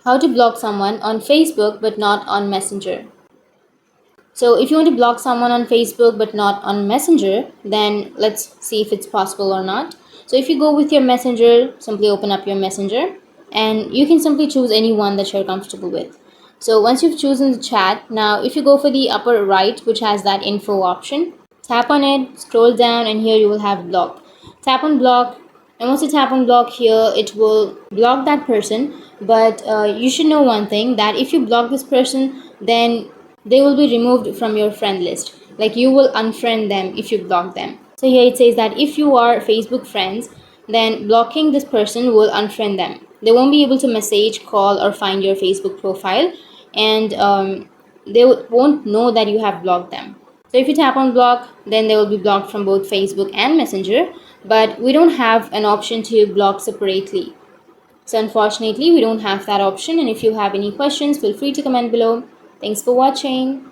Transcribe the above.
How to block someone on Facebook but not on Messenger. So if you want to block someone on Facebook but not on Messenger, then let's see if it's possible or not. So if you go with your Messenger, simply open up your Messenger and you can simply choose any one that you're comfortable with. So once you've chosen the chat, now if you go for the upper right, which has that info option, tap on it, scroll down, and here you will have block. Tap on block, and once you tap on block here, it will block that person. But you should know one thing, that if you block this person, then they will be removed from your friend list. Like, you will unfriend them if you block them. So here it says that if you are Facebook friends, then blocking this person will unfriend them. They won't be able to message, call, or find your Facebook profile, and they won't know that you have blocked them. So if you tap on block, then they will be blocked from both Facebook and Messenger, but we don't have an option to block separately. So unfortunately, we don't have that option, and if you have any questions, feel free to comment below. Thanks for watching.